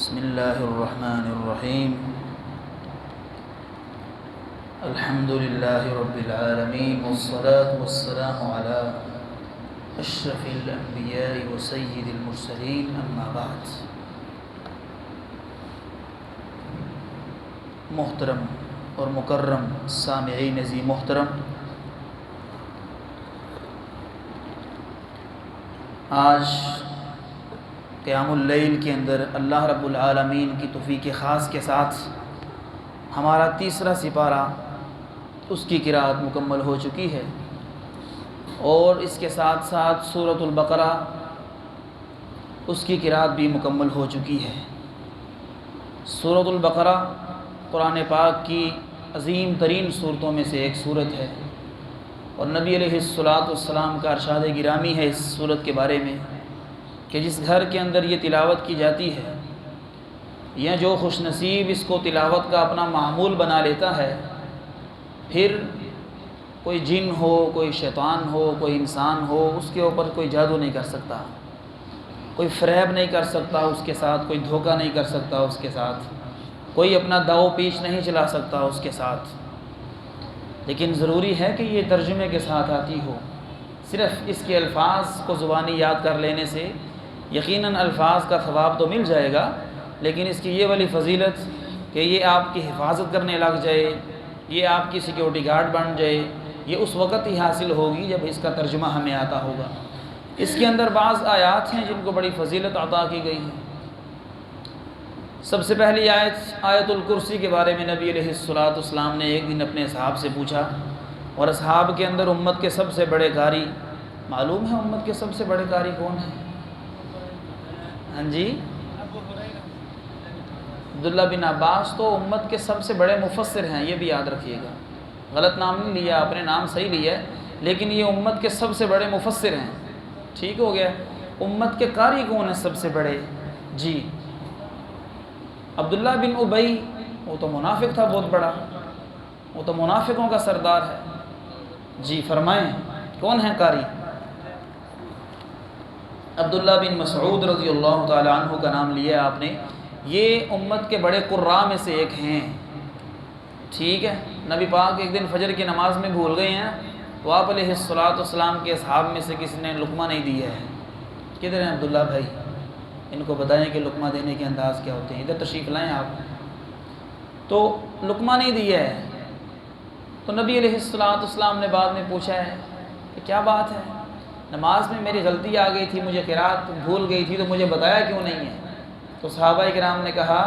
بسم اللہ الرحمن الرحیم الحمد للہ رب العالمین والصلاة والسلام علی اشرف الانبیاء وسید المرسلین اما بعد۔ محترم اور مکرم سامعین عزیز محترم، آج قیام اللیل کے اندر اللہ رب العالمین کی توفیق خاص کے ساتھ ہمارا تیسرا سپارہ اس کی قرأت مکمل ہو چکی ہے، اور اس کے ساتھ ساتھ سورۃ البقرہ اس کی قرأت بھی مکمل ہو چکی ہے۔ سورۃ البقرہ قرآن پاک کی عظیم ترین صورتوں میں سے ایک صورت ہے، اور نبی علیہ الصلاۃ والسلام کا ارشاد گرامی ہے اس صورت کے بارے میں کہ جس گھر کے اندر یہ تلاوت کی جاتی ہے، یا جو خوش نصیب اس کو تلاوت کا اپنا معمول بنا لیتا ہے، پھر کوئی جن ہو، کوئی شیطان ہو، کوئی انسان ہو، اس کے اوپر کوئی جادو نہیں کر سکتا، کوئی فریب نہیں کر سکتا اس کے ساتھ، کوئی دھوکہ نہیں کر سکتا اس کے ساتھ، کوئی اپنا داؤ پیچ نہیں چلا سکتا اس کے ساتھ۔ لیکن ضروری ہے کہ یہ ترجمے کے ساتھ آتی ہو۔ صرف اس کے الفاظ کو زبانی یاد کر لینے سے یقیناً الفاظ کا ثواب تو مل جائے گا، لیکن اس کی یہ والی فضیلت کہ یہ آپ کی حفاظت کرنے لگ جائے، یہ آپ کی سیکیورٹی گارڈ بن جائے، یہ اس وقت ہی حاصل ہوگی جب اس کا ترجمہ ہمیں آتا ہوگا۔ اس کے اندر بعض آیات ہیں جن کو بڑی فضیلت عطا کی گئی ہے۔ سب سے پہلی آیت الکرسی کے بارے میں نبی علیہ الصلوۃ والسلام نے ایک دن اپنے اصحاب سے پوچھا، اور اصحاب کے اندر امت کے سب سے بڑے قاری معلوم ہے؟ امت کے سب سے بڑے قاری کون ہیں؟ ہاں جی، عبداللہ بن عباس تو امت کے سب سے بڑے مفسر ہیں، یہ بھی یاد رکھیے گا۔ غلط نام نہیں لیا آپ نے، نام صحیح لیا ہے، لیکن یہ امت کے سب سے بڑے مفسر ہیں۔ ٹھیک ہو گیا؟ امت کے قاری کون ہیں سب سے بڑے؟ جی، عبداللہ بن ابی، وہ تو منافق تھا بہت بڑا، وہ تو منافقوں کا سردار ہے۔ جی فرمائیں کون ہیں قاری؟ عبداللہ بن مسعود رضی اللہ تعالی عنہ کا نام لیا آپ نے، یہ امت کے بڑے قراء میں سے ایک ہیں۔ ٹھیک ہے، نبی پاک ایک دن فجر کی نماز میں بھول گئے ہیں، تو آپ علیہ الصلوۃ والسلام کے اصحاب میں سے کسی نے لقمہ نہیں دیا ہے۔ کدھر ہیں عبداللہ بھائی؟ ان کو بتائیں کہ لقمہ دینے کے انداز کیا ہوتے ہیں، ادھر تشریف لائیں آپ۔ تو لقمہ نہیں دیا ہے، تو نبی علیہ الصلوۃ والسلام نے بعد میں پوچھا ہے کہ کیا بات ہے؟ نماز میں میری غلطی آ گئی تھی، مجھے قرأت بھول گئی تھی، تو مجھے بتایا کیوں نہیں ہے؟ تو صحابہ کرام نے کہا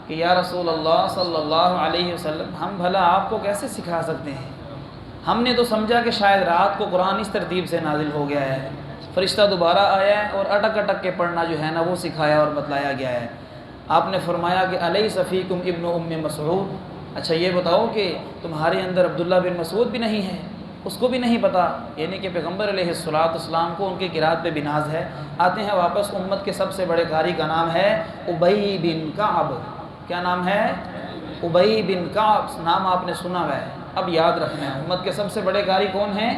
کہ یا رسول اللہ صلی اللہ علیہ وسلم، ہم بھلا آپ کو کیسے سکھا سکتے ہیں؟ ہم نے تو سمجھا کہ شاید رات کو قرآن اس ترتیب سے نازل ہو گیا ہے، فرشتہ دوبارہ آیا ہے اور اٹک اٹک کے پڑھنا جو ہے نا وہ سکھایا اور بتلایا گیا ہے۔ آپ نے فرمایا کہ الیس فیکم ابن ام مسعود، اچھا یہ بتاؤ کہ تمہارے اندر عبداللہ بن مسعود بھی نہیں ہے؟ اس کو بھی نہیں پتہ، یعنی کہ پیغمبر علیہ الصلوۃ والسلام کو ان کی قرأت پہ بناز ہے۔ آتے ہیں واپس، امت کے سب سے بڑے قاری کا نام ہے ابی بن کعب۔ کیا نام ہے؟ ابی بن کعب، نام آپ نے سنا ہوا ہے، اب یاد رکھنا ہے۔ امت کے سب سے بڑے قاری کون ہیں؟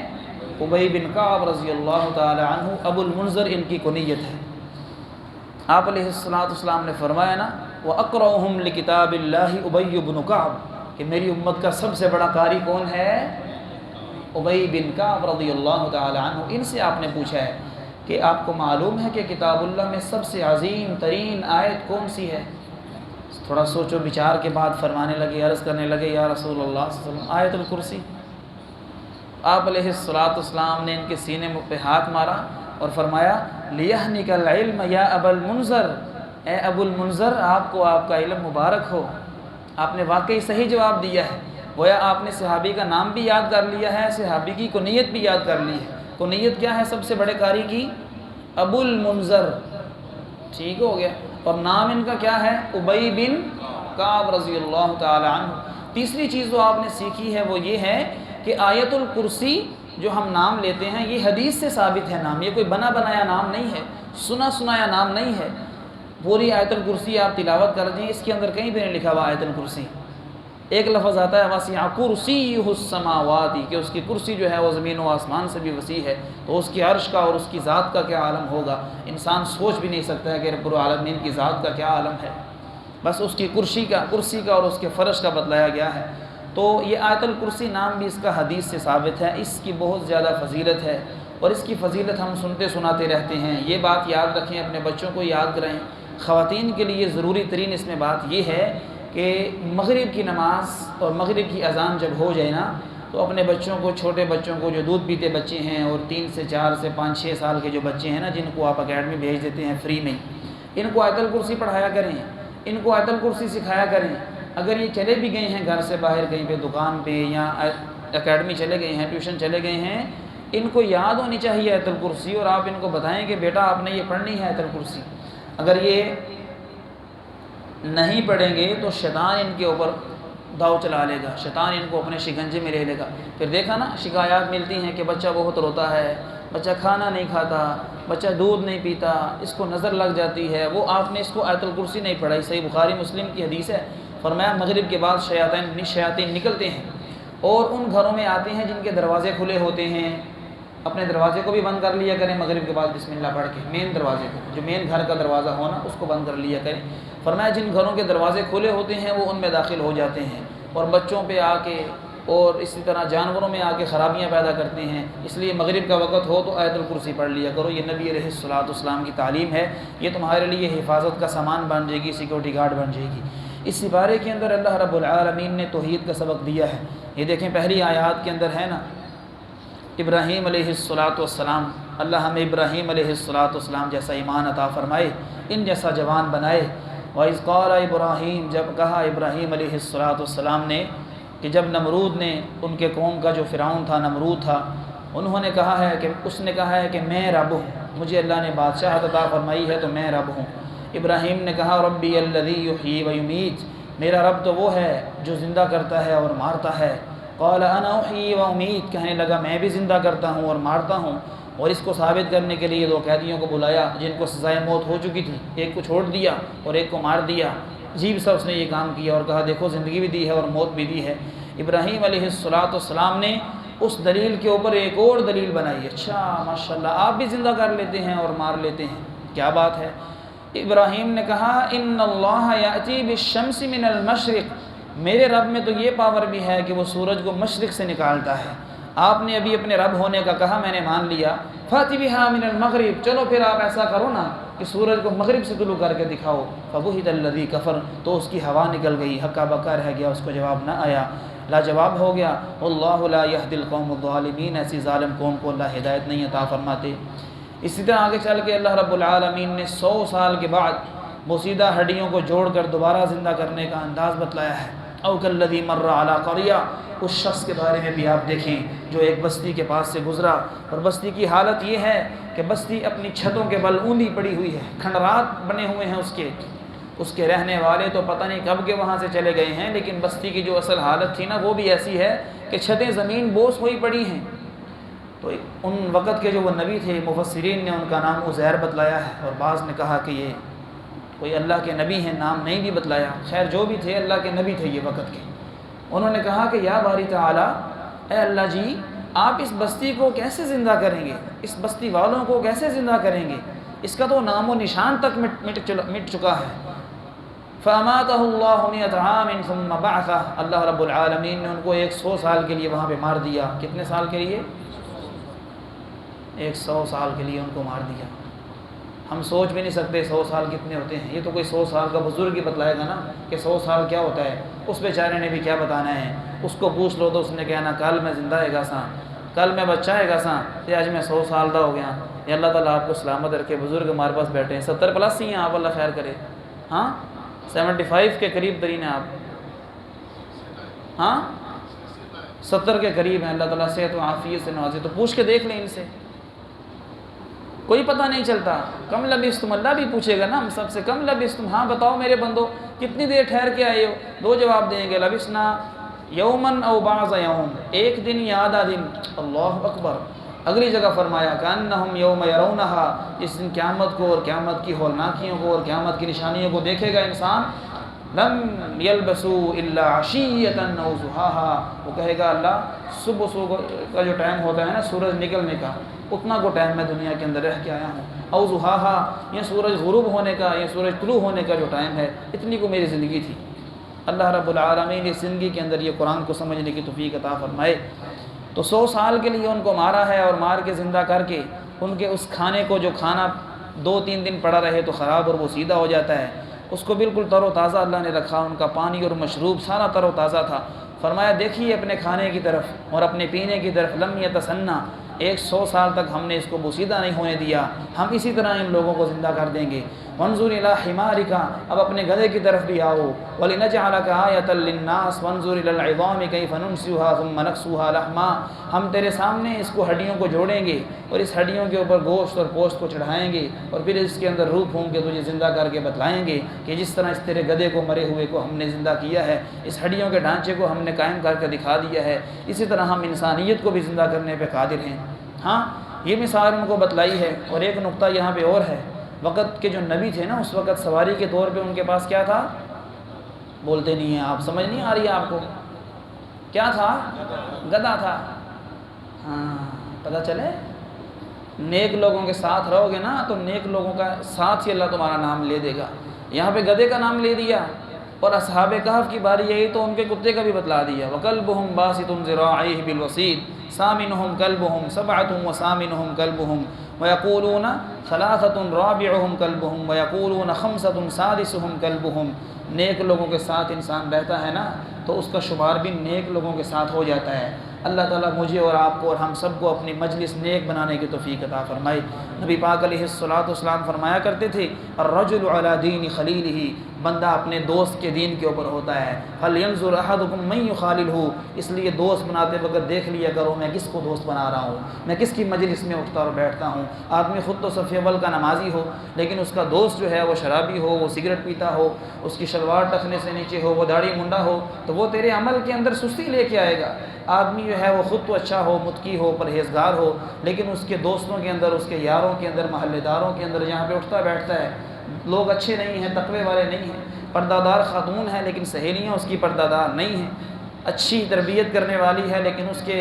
ابی بن کعب رضی اللہ تعالی عنہ، ابو المنذر ان کی کنیت ہے۔ آپ علیہ الصلوۃ والسلام نے فرمایا نا وَأَقْرَأُهُمْ لِكِتَابِ اللَّهِ ابی بن کعب، کہ میری امت کا سب سے بڑا قاری کون ہے؟ ابی بن کعب رضی اللہ تعالی عنہ۔ ان سے آپ نے پوچھا ہے کہ آپ کو معلوم ہے کہ کتاب اللہ میں سب سے عظیم ترین آیت کون سی ہے؟ تھوڑا سوچ و بچار کے بعد فرمانے لگے، عرض کرنے لگے یا رسول اللہ صلی اللہ علیہ وسلم آیت الکرسی۔ آپ علیہ الصلوۃ والسلام نے ان کے سینے پہ ہاتھ مارا اور فرمایا لیحنک العلم یا ابا المنذر، اے ابو المنذر آپ کو آپ کا علم مبارک ہو۔ آپ نے واقعی صحیح جواب دیا ہے، گویا آپ نے صحابی کا نام بھی یاد کر لیا ہے، صحابی کی کنیت بھی یاد کر لی ہے۔ کنیت کیا ہے سب سے بڑے قاری کی؟ ابو المنذر۔ ٹھیک ہو گیا، اور نام ان کا کیا ہے؟ ابی بن کعب رضی اللہ تعالی عنہ۔ تیسری چیز جو آپ نے سیکھی ہے وہ یہ ہے کہ آیت الکرسی جو ہم نام لیتے ہیں یہ حدیث سے ثابت ہے نام، یہ کوئی بنا بنایا نام نہیں ہے، سنا سنایا نام نہیں ہے۔ پوری آیت الکرسی آپ تلاوت کر دیں، اس کے اندر کہیں بھی نہیں لکھا ہوا آیت الکرسی، ایک لفظ آتا ہے وسیع کرسیہ السماوات کہ اس کی کرسی جو ہے وہ زمین و آسمان سے بھی وسیع ہے، تو اس کی عرش کا اور اس کی ذات کا کیا عالم ہوگا، انسان سوچ بھی نہیں سکتا ہے کہ رب العالمین کی ذات کا کیا عالم ہے، بس اس کی کرسی کا اور اس کے فرش کا بتلایا گیا ہے۔ تو یہ آیت الکرسی نام بھی اس کا حدیث سے ثابت ہے، اس کی بہت زیادہ فضیلت ہے، اور اس کی فضیلت ہم سنتے سناتے رہتے ہیں۔ یہ بات یاد رکھیں، اپنے بچوں کو یاد کریں۔ خواتین کے لیے ضروری ترین اس میں بات یہ ہے کہ مغرب کی نماز اور مغرب کی اذان جب ہو جائے نا، تو اپنے بچوں کو، چھوٹے بچوں کو جو دودھ پیتے بچے ہیں اور 3 سے 4 سے 5 6 سال کے جو بچے ہیں نا، جن کو آپ اکیڈمی بھیج دیتے ہیں فری میں، ان کو آیت الکرسی پڑھایا کریں، ان کو آیت الکرسی سکھایا کریں۔ اگر یہ چلے بھی گئے ہیں گھر سے باہر کہیں پہ دکان پہ یا اکیڈمی چلے گئے ہیں، ٹیوشن چلے گئے ہیں، ان کو یاد ہونی چاہیے آیت الکرسی، اور آپ ان کو بتائیں کہ بیٹا آپ نے یہ پڑھنی ہے آیت الکرسی۔ اگر یہ نہیں پڑھیں گے تو شیطان ان کے اوپر داؤ چلا لے گا، شیطان ان کو اپنے شکنجے میں لے لے گا۔ پھر دیکھا نا شکایات ملتی ہیں کہ بچہ بہت روتا ہے، بچہ کھانا نہیں کھاتا، بچہ دودھ نہیں پیتا، اس کو نظر لگ جاتی ہے، وہ آپ نے اس کو آیت الکرسی نہیں پڑھائی۔ صحیح بخاری مسلم کی حدیث ہے، فرمایا مغرب کے بعد شیاطین نکلتے ہیں اور ان گھروں میں آتے ہیں جن کے دروازے کھلے ہوتے ہیں۔ اپنے دروازے کو بھی بند کر لیا کریں مغرب کے بعد بسم اللہ پڑھ کے، مین دروازے کو، جو مین گھر کا دروازہ ہونا اس کو بند کر لیا کریں۔ فرمایا جن گھروں کے دروازے کھلے ہوتے ہیں وہ ان میں داخل ہو جاتے ہیں اور بچوں پہ آ کے اور اسی طرح جانوروں میں آ کے خرابیاں پیدا کرتے ہیں۔ اس لیے مغرب کا وقت ہو تو آیت الکرسی پڑھ لیا کرو، یہ نبی علیہ الصلوۃ والسلام کی تعلیم ہے، یہ تمہارے لیے حفاظت کا سامان بن جائے گی، سیکورٹی گارڈ بن جائے گی۔ اس سپارے کے اندر اللہ رب العالمین نے توحید کا سبق دیا ہے۔ یہ دیکھیں پہلی آیات کے اندر ہے نا، ابراہیم علیہ الصلوۃ والسلام، اللہ ہمیں ابراہیم علیہ الصلوۃ والسلام جیسا ایمان عطا فرمائے، ان جیسا جوان بنائے۔ وَإِذْ قَالَ ابراہیم، جب کہا ابراہیم علیہ الصلوۃ والسلام نے، کہ جب نمرود نے، ان کے قوم کا جو فرعون تھا، نمرود تھا، انہوں نے کہا ہے کہ اس نے کہا ہے کہ میں رب ہوں، مجھے اللہ نے بادشاہت عطا فرمائی ہے تو میں رب ہوں۔ ابراہیم نے کہا ربی الذی یحیی و یمیت، میرا رب تو وہ ہے جو زندہ کرتا ہے اور مارتا ہے۔ قال انا احیی و امیت، کہنے لگا میں بھی زندہ کرتا ہوں اور مارتا ہوں۔ اور اس کو ثابت کرنے کے لیے 2 قیدیوں کو بلایا جن کو سزائے موت ہو چکی تھی، ایک کو چھوڑ دیا اور ایک کو مار دیا۔ عجیب سا اس نے یہ کام کیا اور کہا دیکھو زندگی بھی دی ہے اور موت بھی دی ہے۔ ابراہیم علیہ الصلوۃ والسلام نے اس دلیل کے اوپر ایک اور دلیل بنائی، اچھا ماشاءاللہ آپ بھی زندہ کر لیتے ہیں اور مار لیتے ہیں، کیا بات ہے۔ ابراہیم نے کہا ان اللہ یأتی بالشمس من المشرق، میرے رب میں تو یہ پاور بھی ہے کہ وہ سورج کو مشرق سے نکالتا ہے۔ آپ نے ابھی اپنے رب ہونے کا کہا، میں نے مان لیا، فَأْتِ بِهَا مِنَ الْمَغْرِبِ، چلو پھر آپ ایسا کرو نا کہ سورج کو مغرب سے طلوع کر کے دکھاؤ۔ فَبُهِتَ الَّذِي كَفَرَ، تو اس کی ہوا نکل گئی، ہکا بکا رہ گیا، اس کو جواب نہ آیا، لاجواب ہو گیا۔ وَاللَّهُ لَا يَهْدِي الْقَوْمَ الظَّالِمِينَ، ایسی ظالم قوم کو اللہ ہدایت نہیں عطا فرماتے۔ اسی طرح آگے چل کے اللہ رب العالمین نے 100 سال کے بعد بوسیدہ ہڈیوں کو جوڑ کر دوبارہ زندہ کرنے کا انداز بتلایا ہے۔ او کالذی مر علی قریہ، اس شخص کے بارے میں بھی آپ دیکھیں جو ایک بستی کے پاس سے گزرا، اور بستی کی حالت یہ ہے کہ بستی اپنی چھتوں کے بل اوندھی پڑی ہوئی ہے، کھنڈرات بنے ہوئے ہیں اس کے رہنے والے تو پتہ نہیں کب کے وہاں سے چلے گئے ہیں، لیکن بستی کی جو اصل حالت تھی نا وہ بھی ایسی ہے کہ چھتیں زمین بوس ہوئی پڑی ہیں۔ تو ان وقت کے جو وہ نبی تھے، مفسرین نے ان کا نام عزیر بتلایا ہے، اور بعض نے کہا کہ یہ کوئی اللہ کے نبی ہیں، نام نہیں بھی بتلایا، خیر جو بھی تھے اللہ کے نبی تھے یہ وقت کے۔ انہوں نے کہا کہ یا باری تعالی، اے اللہ جی آپ اس بستی کو کیسے زندہ کریں گے، اس بستی والوں کو کیسے زندہ کریں گے، اس کا تو نام و نشان تک مٹ چکا ہے۔ فَأَمَاتَهُ اللَّهُ مِئَةَ عَامٍ ثُمَّ بَعَثَهُ، اللہ رب العالمین نے ان کو 100 سال کے لیے وہاں پہ مار دیا۔ کتنے سال کے لیے؟ 100 سال کے لیے ان کو مار دیا۔ ہم سوچ بھی نہیں سکتے 100 سال کتنے ہوتے ہیں، یہ تو کوئی 100 سال کا بزرگ ہی بتلائے گا نا کہ 100 سال کیا ہوتا ہے، اس بیچارے نے بھی کیا بتانا ہے۔ اس کو پوچھ لو تو اس نے کہنا کل میں زندہ ہے گا ساں، کل میں بچہ ہے گا ساں، یہ آج میں 100 سال دا ہو گیا۔ یہ اللہ تعالیٰ آپ کو سلامت رکھے، بزرگ ہمارے پاس بیٹھے ہیں، 70 پلس ہی ہیں آپ، اللہ خیر کرے۔ ہاں 75 کے قریب ترین ہیں آپ، ہاں 70 کے قریب ہیں، اللہ تعالیٰ صحت و عافیت سے نوازے۔ تو پوچھ کے دیکھ لیں ان سے، کوئی پتہ نہیں چلتا۔ کم لبثتم، اللہ بھی پوچھے گا نا ہم سب سے، کم لبثتم، ہاں بتاؤ میرے بندو کتنی دیر ٹھہر کے آئے ہو؟ 2 جواب دیں گے، لبثنا یومن او بعض یوم، ایک دن یا آدھا دن۔ اللہ اکبر۔ اگلی جگہ فرمایا کأنہم یوم یرونہا، اس دن قیامت کو اور قیامت کی ہولناکیوں کو اور قیامت کی نشانیوں کو دیکھے گا انسان، لم یلبسوا الا عشیۃ او ضحاہا، وہ کہے گا اللہ صبح کا جو ٹائم ہوتا ہے نا سورج نکلنے کا، اتنا کو ٹائم میں دنیا کے اندر رہ کے آیا ہوں، او ضحاہا یہ سورج غروب ہونے کا، یہ سورج طلوع ہونے کا جو ٹائم ہے، اتنی کو میری زندگی تھی۔ اللہ رب العالمین اس زندگی کے اندر یہ قرآن کو سمجھنے کی توفیق عطا فرمائے۔ تو 100 سال کے لیے ان کو مارا ہے، اور مار کے زندہ کر کے ان کے اس کھانے کو، جو کھانا 2-3 دن پڑا رہے تو خراب اور وہ سیدھا ہو جاتا ہے، اس کو بالکل تر و تازہ اللہ نے رکھا، ان کا پانی اور مشروب سارا تر و تازہ تھا۔ فرمایا دیکھیے اپنے کھانے کی طرف اور اپنے پینے کی طرف، لم یتسنہ 100 سال تک ہم نے اس کو بوسیدہ نہیں ہونے دیا، ہم اسی طرح ان لوگوں کو زندہ کر دیں گے۔ وانظر الی حمارک، اب اپنے گدھے کی طرف بھی آؤ، ولنجعلک آیۃ للناس وانظر الی العظام کیف ننشزها ثم نکسوها لحما، ہم تیرے سامنے اس کو ہڈیوں کو جوڑیں گے اور اس ہڈیوں کے اوپر گوشت اور پوست کو چڑھائیں گے، اور پھر اس کے اندر روح پھونک کے تجھے زندہ کر کے بتلائیں گے کہ جس طرح اس تیرے گدھے کو، مرے ہوئے کو ہم نے زندہ کیا ہے، اس ہڈیوں کے ڈھانچے کو ہم نے قائم کر کے دکھا دیا ہے، اسی طرح ہم انسانیت کو بھی زندہ کرنے پہ قادر ہیں۔ ہاں یہ مثال ان کو بتلائی ہے۔ اور ایک نقطہ یہاں پہ اور ہے، وقت کے جو نبی تھے نا اس وقت سواری کے طور پہ ان کے پاس کیا تھا؟ بولتے نہیں ہیں آپ، سمجھ نہیں آ رہی ہے آپ کو؟ کیا تھا؟ گدھا تھا۔ ہاں پتہ چلے، نیک لوگوں کے ساتھ رہو گے نا تو نیک لوگوں کا ساتھ ہی اللہ تمہارا نام لے دے گا۔ یہاں پہ گدھے کا نام لے دیا، اور اصحاب کہف کی باری یہی تو ان کے کتے کا بھی بتلا دیا۔ وَكَلْبُهُمْ بَاسِطٌ ذِرَاعَيْهِ بِالْوَصِيدِ سَامِنُهُمْ كَلْبُهُمْ سَبْعَةٌ وَسَامِنُهُمْ كَلْبُهُمْ وَيَقُولُونَ ثَلَاثَةٌ رَابِعُهُمْ كَلْبُهُمْ وَيَقُولُونَ خَمْسَةٌ سَادِسُهُمْ كَلْبُهُمْ۔ نیک لوگوں کے ساتھ انسان رہتا ہے نا تو اس کا شمار بھی نیک لوگوں کے ساتھ ہو جاتا ہے۔ اللہ تعالیٰ مجھے اور آپ کو اور ہم سب کو اپنی مجلس نیک بنانے کی توفیق عطا فرمائے۔ نبی پاک علیہ الصلوۃ فرمایا کرتے تھے، الرجل علی دین خلیلہ، بندہ اپنے دوست کے دین کے اوپر ہوتا ہے۔ فلینظر احدکم من یخاللہ، اس لیے دوست بناتے وقت دیکھ لیا کرو میں کس کو دوست بنا رہا ہوں، میں کس کی مجلس میں اٹھتا اور بیٹھتا ہوں۔ آدمی خود تو صف اول کا نمازی ہو، لیکن اس کا دوست جو ہے وہ شرابی ہو، وہ سگریٹ پیتا ہو، اس کی شلوار ٹخنے سے نیچے ہو، وہ داڑھی منڈا ہو، تو وہ تیرے عمل کے اندر سستی لے کے آئے گا۔ آدمی جو ہے وہ خود تو اچھا ہو، متقی ہو، پرہیزگار ہو، لیکن اس کے دوستوں کے اندر، اس کے یاروں کے اندر، محلے داروں کے اندر جہاں پہ اٹھتا بیٹھتا ہے، لوگ اچھے نہیں ہیں، تقوی والے نہیں ہیں، پردہ دار خاتون ہے لیکن سہیلیاں اس کی پردہ دار نہیں ہیں، اچھی تربیت کرنے والی ہے لیکن اس کے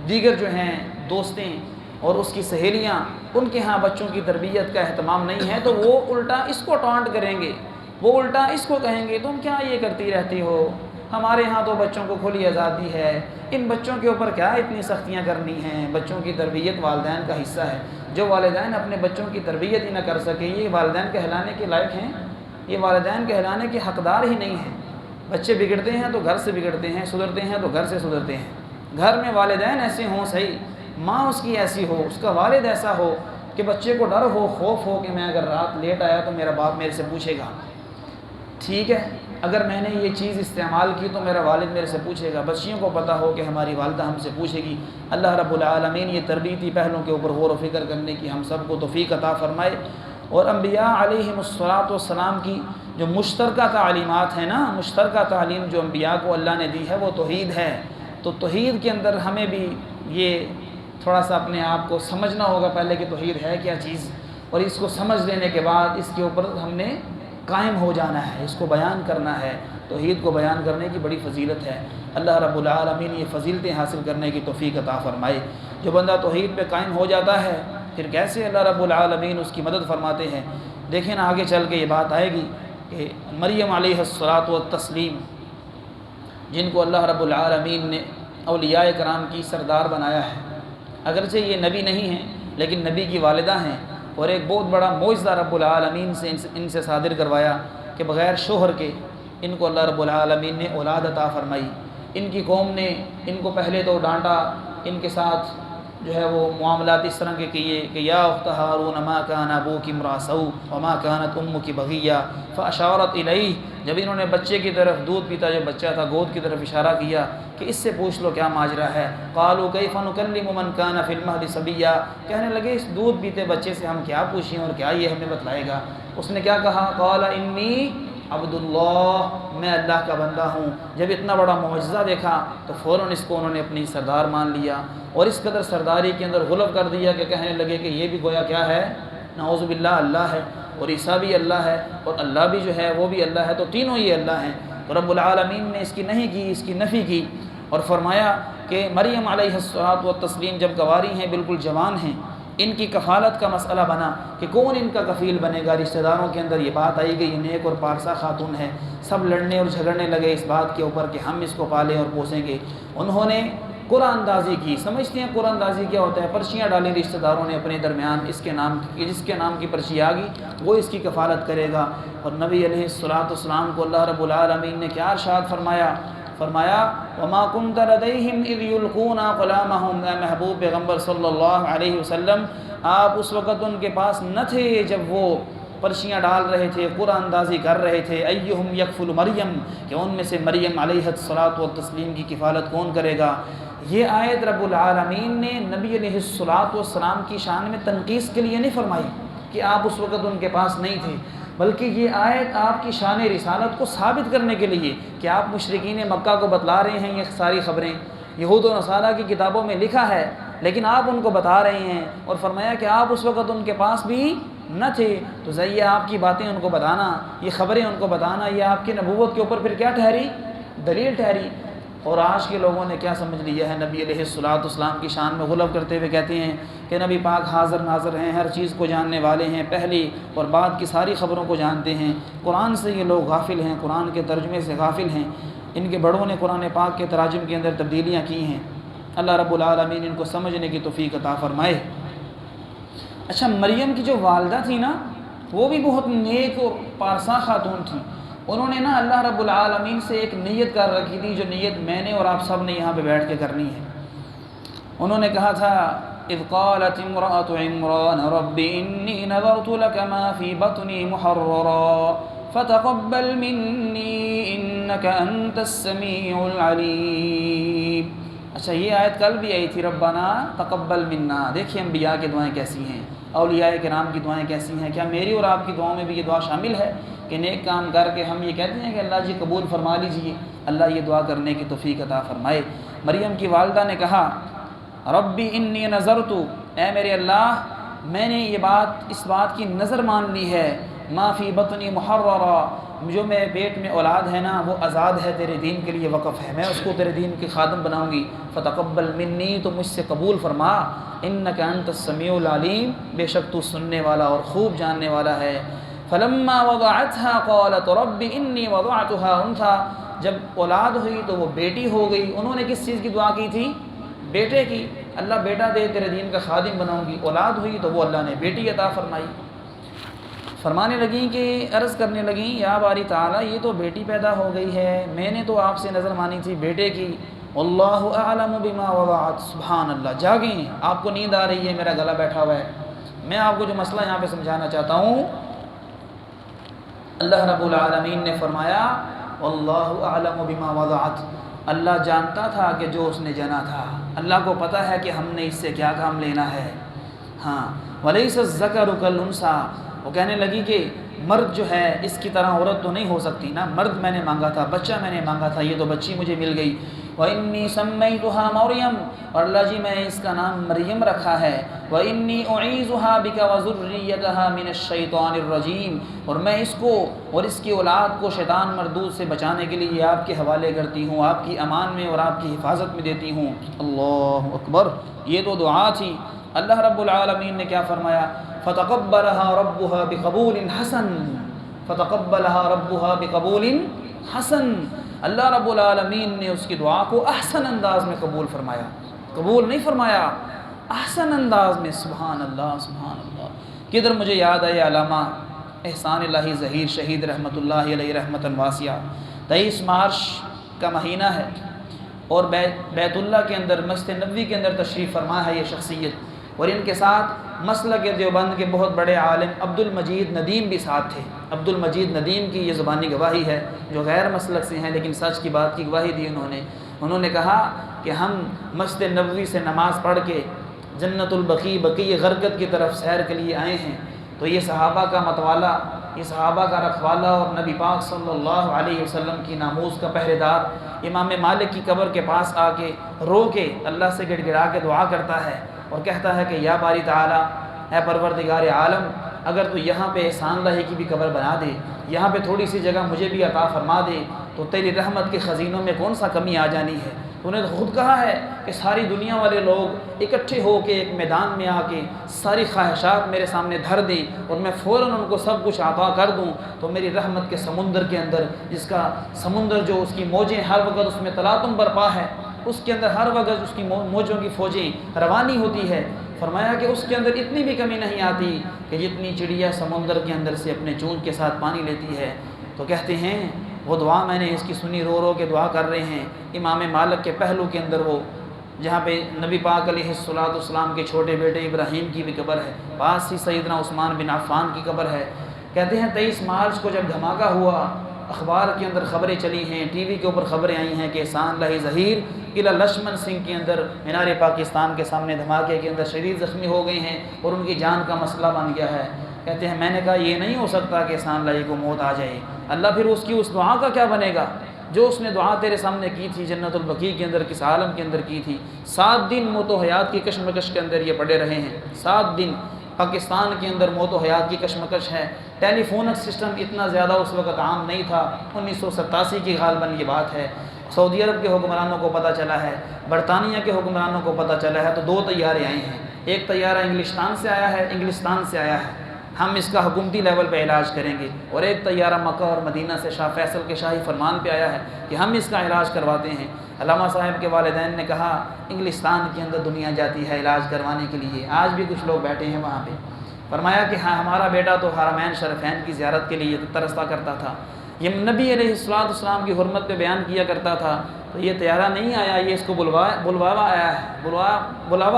دیگر جو ہیں دوستیں اور اس کی سہیلیاں، ان کے ہاں بچوں کی تربیت کا اہتمام نہیں ہے، تو وہ الٹا اس کو ٹانٹ کریں گے، وہ الٹا اس کو کہیں گے تم کیا یہ کرتی رہتی ہو، ہمارے ہاں تو بچوں کو کھلی آزادی ہے، ان بچوں کے اوپر کیا اتنی سختیاں کرنی ہیں، بچوں کی تربیت والدین کا حصہ ہے۔ جو والدین اپنے بچوں کی تربیت ہی نہ کر سکے، یہ والدین کہلانے کے لائق ہیں؟ یہ والدین کہلانے کے حقدار ہی نہیں ہیں۔ بچے بگڑتے ہیں تو گھر سے بگڑتے ہیں، سدھرتے ہیں تو گھر سے سدھرتے ہیں۔ گھر میں والدین ایسے ہوں صحیح، ماں اس کی ایسی ہو، اس کا والد ایسا ہو کہ بچے کو ڈر ہو، خوف ہو کہ میں اگر رات لیٹ آیا تو میرا باپ میرے سے پوچھے گا، ٹھیک ہے اگر میں نے یہ چیز استعمال کی تو میرا والد میرے سے پوچھے گا، بچیوں کو پتہ ہو کہ ہماری والدہ ہم سے پوچھے گی۔ اللہ رب العالمین یہ تربیتی پہلوں کے اوپر غور و فکر کرنے کی ہم سب کو توفیق عطا فرمائے۔ اور انبیاء علیہم الصلاۃ کی جو مشترکہ تعلیمات ہیں نا، مشترکہ تعلیم جو انبیاء کو اللہ نے دی ہے وہ توحید ہے، تو توحید کے اندر ہمیں بھی یہ تھوڑا سا اپنے آپ کو سمجھنا ہوگا پہلے کہ توحید ہے کیا چیز، اور اس کو سمجھ لینے کے بعد اس کے اوپر ہم نے قائم ہو جانا ہے، اس کو بیان کرنا ہے۔ توحید کو بیان کرنے کی بڑی فضیلت ہے، اللہ رب العالمین یہ فضیلتیں حاصل کرنے کی توفیق عطا فرمائے۔ جو بندہ توحید پہ قائم ہو جاتا ہے پھر کیسے اللہ رب العالمین اس کی مدد فرماتے ہیں۔ دیکھیں نا آگے چل کے یہ بات آئے گی کہ مریم علیہ السلام جن کو اللہ رب العالمین نے اولیاء کرام کی سردار بنایا ہے، اگرچہ یہ نبی نہیں ہیں لیکن نبی کی والدہ ہیں، اور ایک بہت بڑا معجزہ رب العالمین سے ان سے صادر کروایا کہ بغیر شوہر کے ان کو اللہ رب العالمین نے اولاد عطا فرمائی۔ ان کی قوم نے ان کو پہلے تو ڈانٹا، ان کے ساتھ جو ہے وہ معاملات اس طرح کے کیے کہ یا اخت ہارون ما کان ابوک امرأ سوء وما کانت امک بغیہ فاشارت الیہ، جب انہوں نے بچے کی طرف، دودھ پیتا جو بچہ تھا گود کی طرف اشارہ کیا کہ اس سے پوچھ لو کیا ماجرا ہے، قالوا کیف نکلم من کان فی المہد صبیا، کہنے لگے اس دودھ پیتے بچے سے ہم کیا پوچھیں اور کیا یہ ہمیں بتلائے گا۔ اس نے کیا کہا، قال انی عبد اللہ، میں اللہ کا بندہ ہوں۔ جب اتنا بڑا معجزہ دیکھا تو فوراً اس کو انہوں نے اپنی سردار مان لیا، اور اس قدر سرداری کے اندر غلب کر دیا کہ کہنے لگے کہ یہ بھی گویا کیا ہے، نعوذ باللہ اللہ ہے، اور عیسیٰ بھی اللہ ہے، اور اللہ بھی جو ہے وہ بھی اللہ ہے، تو تینوں ہی اللہ ہیں۔ تو رب العالمین نے اس کی نہیں کی، اس کی نفی کی، اور فرمایا کہ مریم علیہ الصلوۃ والتسلیم جب گواری ہیں، بالکل جوان ہیں، ان کی کفالت کا مسئلہ بنا کہ کون ان کا کفیل بنے گا۔ رشتہ داروں کے اندر یہ بات آئی گئی، نیک اور پارسا خاتون ہے، سب لڑنے اور جھگڑنے لگے اس بات کے اوپر کہ ہم اس کو پالیں اور پوسیں گے۔ انہوں نے قرآن اندازی کی، سمجھتے ہیں قرآن اندازی کیا ہوتا ہے، پرچیاں ڈالیں رشتہ داروں نے اپنے درمیان، اس کے نام کی، جس کے نام کی پرچی آ گئی وہ اس کی کفالت کرے گا۔ اور نبی علیہ الصلوۃ والسلام کو اللہ رب العالمین نے کیا ارشاد فرمایا؟ فرمایا وما كنت لديهم اذ يلقون اقلامهم، اے محبوب پیغمبر صلی اللہ علیہ وسلم آپ اس وقت ان کے پاس نہ تھے جب وہ پرچیاں ڈال رہے تھے، قرآن اندازی کر رہے تھے، ایہم یکفل مریم، کہ ان میں سے مریم علیہ الصلوۃ والتسلیم کی کفالت کون کرے گا۔ یہ آیت رب العالمین نے نبی علیہ الصلوۃ والسلام کی شان میں تنقیص کے لیے نہیں فرمائی کہ آپ اس وقت ان کے پاس نہیں تھے، بلکہ یہ آیت آپ کی شان رسالت کو ثابت کرنے کے لیے کہ آپ مشرکین مکہ کو بتلا رہے ہیں یہ ساری خبریں، یہود و نصارہ کی کتابوں میں لکھا ہے، لیکن آپ ان کو بتا رہے ہیں، اور فرمایا کہ آپ اس وقت ان کے پاس بھی نہ تھے، تو یہ آپ کی باتیں ان کو بتانا، یہ خبریں ان کو بتانا، یہ آپ کی نبوت کے اوپر پھر کیا ٹھہری؟ دلیل ٹھہری۔ اور آج کے لوگوں نے کیا سمجھ لیا ہے، نبی علیہ الصلوۃ والسلام کی شان میں غلو کرتے ہوئے کہتے ہیں کہ نبی پاک حاضر ناظر ہیں، ہر چیز کو جاننے والے ہیں، پہلی اور بعد کی ساری خبروں کو جانتے ہیں۔ قرآن سے یہ لوگ غافل ہیں، قرآن کے ترجمے سے غافل ہیں، ان کے بڑوں نے قرآن پاک کے تراجم کے اندر تبدیلیاں کی ہیں۔ اللہ رب العالمین ان کو سمجھنے کی توفیق عطا فرمائے۔ اچھا، مریم کی جو والدہ تھی نا، وہ بھی بہت نیک اور پارسا خاتون تھیں۔ انہوں نے نا اللہ رب العالمین سے ایک نیت کر رکھی تھی، جو نیت میں نے اور آپ سب نے یہاں پہ بیٹھ کے کرنی ہے۔ انہوں نے کہا تھا اذ قالت امرأة عمران رب انی نذرت لك ما في بطنی محررا فتقبل منی انك انت السمیع العلیم۔ اچھا، یہ آیت کل بھی آئی تھی، ربنا تقبل منا۔ دیکھیے انبیاء کی دعائیں کیسی ہیں، اولیاء کرام کی دعائیں کیسی ہیں۔ کیا میری اور آپ کی دعاؤں میں بھی یہ دعا شامل ہے کہ نیک کام کر کے ہم یہ کہتے ہیں کہ اللہ جی قبول فرما لیجئے؟ اللہ یہ دعا کرنے کی توفیق عطا فرمائے۔ مریم کی والدہ نے کہا ربی انی نذرت، اے میرے اللہ میں نے اس بات کی نظر مان لی ہے، ما فی بطنی محررا، جو میرے پیٹ میں اولاد ہے نا وہ آزاد ہے، تیرے دین کے لیے وقف ہے، میں اس کو تیرے دین کے خادم بناؤں گی، فتقبل منی، تو مجھ سے قبول فرما، انک انت السمیع العلیم، بے شک تو سننے والا اور خوب جاننے والا ہے۔ فلما وضعتها قالت رب انی وضعتها انثى، جب اولاد ہوئی تو وہ بیٹی ہو گئی۔ انہوں نے کس چیز کی دعا کی تھی؟ بیٹے کی، اللہ بیٹا دے، تیرے دین کا خادم بناؤں گی۔ اولاد ہوئی تو وہ اللہ نے بیٹی عطا فرمائی۔ فرمانے لگیں کہ عرض کرنے لگیں یا باری تعالیٰ یہ تو بیٹی پیدا ہو گئی ہے، میں نے تو آپ سے نظر مانی تھی بیٹے کی، واللہ اعلم بما وضعت، سبحان اللہ، جاگیں، آپ کو نیند آ رہی ہے، میرا گلا بیٹھا ہوا ہے۔ میں آپ کو جو مسئلہ یہاں پہ سمجھانا چاہتا ہوں، اللہ رب العالمین نے فرمایا واللہ اعلم بما وضعت، اللہ جانتا تھا کہ جو اس نے جنا تھا، اللہ کو پتہ ہے کہ ہم نے اس سے کیا کام لینا ہے۔ ہاں، ولیس الذکر کالانثی، وہ کہنے لگی کہ مرد جو ہے اس کی طرح عورت تو نہیں ہو سکتی نا، مرد میں نے مانگا تھا، بچہ میں نے مانگا تھا، یہ تو بچی مجھے مل گئی۔ وَإِنِّي سَمَّيْتُهَا مریم، اور اللہ جی میں اس کا نام مریم رکھا ہے۔ وَإِنِّي أُعِيذُهَا بِكَ وَذُرِّيَّتَهَا مِنَ الشَّيْطَانِ الرَّجِيمِ، اور میں اس کو اور اس کی اولاد کو شیطان مردود سے بچانے کے لیے آپ کے حوالے کرتی ہوں، آپ کی امان میں اور آپ کی حفاظت میں دیتی ہوں۔ اللہ اکبر، یہ تو دعا تھی۔ اللہ رب العالمین نے کیا فرمایا؟ فتقبلها ربها بقبول حسن، فتقبلها ربها بقبول حسن، اللہ رب العالمین نے اس کی دعا کو احسن انداز میں قبول فرمایا، قبول نہیں فرمایا، احسن انداز میں۔ سبحان اللہ، سبحان اللہ۔ کدھر مجھے یاد آئے علامہ احسان الہی ظہیر شہید رحمۃ اللہ علیہ رحمۃ واسعہ، 23 مارچ کا مہینہ ہے اور بیت اللہ کے اندر، مسجد نبوی کے اندر تشریف فرما ہے یہ شخصیت، اور ان کے ساتھ مسلک دیوبند کے بہت بڑے عالم عبد المجید ندیم بھی ساتھ تھے۔ عبد المجید ندیم کی یہ زبانی گواہی ہے، جو غیر مسلک سے ہیں لیکن سچ کی بات کی گواہی دی انہوں نے کہا کہ ہم مسجد نبوی سے نماز پڑھ کے جنت البقیع، بقیع غرقد کی طرف سیر کے لیے آئے ہیں، تو یہ صحابہ کا متوالا، یہ صحابہ کا رکھوالا اور نبی پاک صلی اللہ علیہ وسلم کی ناموس کا پہرے دار امام مالک کی قبر کے پاس آ کے رو کے اللہ سے گڑ گڑا کے دعا کرتا ہے اور کہتا ہے کہ یا باری تعالیٰ، اے پروردگار عالم، اگر تو یہاں پہ احسان لاہی کی بھی قبر بنا دے، یہاں پہ تھوڑی سی جگہ مجھے بھی عطا فرما دے، تو تیری رحمت کے خزینوں میں کون سا کمی آ جانی ہے۔ تو نے تو خود کہا ہے کہ ساری دنیا والے لوگ اکٹھے ہو کے ایک میدان میں آ کے ساری خواہشات میرے سامنے دھر دیں اور میں فوراً ان کو سب کچھ عطا کر دوں، تو میری رحمت کے سمندر کے اندر، جس کا سمندر جو اس کی موجیں ہر وقت اس میں تلاطم برپا ہے، اس کے اندر ہر وقت اس کی موجوں کی فوجیں روانی ہوتی ہے، فرمایا کہ اس کے اندر اتنی بھی کمی نہیں آتی کہ جتنی چڑیا سمندر کے اندر سے اپنے چونچ کے ساتھ پانی لیتی ہے۔ تو کہتے ہیں وہ دعا میں نے اس کی سنی، رو رو کے دعا کر رہے ہیں۔ امام مالک کے پہلو کے اندر وہ جہاں پہ نبی پاک علیہ السلام کے چھوٹے بیٹے ابراہیم کی بھی قبر ہے، پاس ہی سیدنا عثمان بن عفان کی قبر ہے۔ کہتے ہیں 23 مارچ کو جب دھماکہ ہوا، اخبار کے اندر خبریں چلی ہیں، ٹی وی کے اوپر خبریں آئی ہیں کہ احسان لاہی ظہیر قلعہ لشمن سنگھ کے اندر مینار پاکستان کے سامنے دھماکے کے اندر شدید زخمی ہو گئے ہیں اور ان کی جان کا مسئلہ بن گیا ہے۔ کہتے ہیں میں نے کہا یہ نہیں ہو سکتا کہ احسان لاہی کو موت آ جائے، اللہ پھر اس کی اس دعا کا کیا بنے گا جو اس نے دعا تیرے سامنے کی تھی جنت البقیع کے اندر، کس عالم کے اندر کی تھی۔ 7 دن موت و حیات کی کشمکش کے اندر یہ پڑے رہے ہیں، 7 دن پاکستان کے اندر موت و حیات کی کشمکش ہے۔ ٹیلی فونک سسٹم اتنا زیادہ اس وقت عام نہیں تھا، 1987 کی غالباً یہ بات ہے۔ سعودی عرب کے حکمرانوں کو پتہ چلا ہے، برطانیہ کے حکمرانوں کو پتہ چلا ہے، تو 2 طیارے آئے ہیں، ایک طیارہ انگلستان سے آیا ہے، ہم اس کا حکومتی لیول پہ علاج کریں گے، اور ایک طیارہ مکہ اور مدینہ سے شاہ فیصل کے شاہی فرمان پہ آیا ہے کہ ہم اس کا علاج کرواتے ہیں۔ علامہ صاحب کے والدین نے کہا انگلستان کے اندر دنیا جاتی ہے علاج کروانے کے لیے، آج بھی کچھ لوگ بیٹھے ہیں وہاں پہ۔ فرمایا کہ ہاں ہمارا بیٹا تو حرمین شریفین کی زیارت کے لیے ترستا کرتا تھا، یہ نبی علیہ السلام کی حرمت پہ بیان کیا کرتا تھا، تو یہ طیارہ نہیں آیا، یہ اس کو بلاوا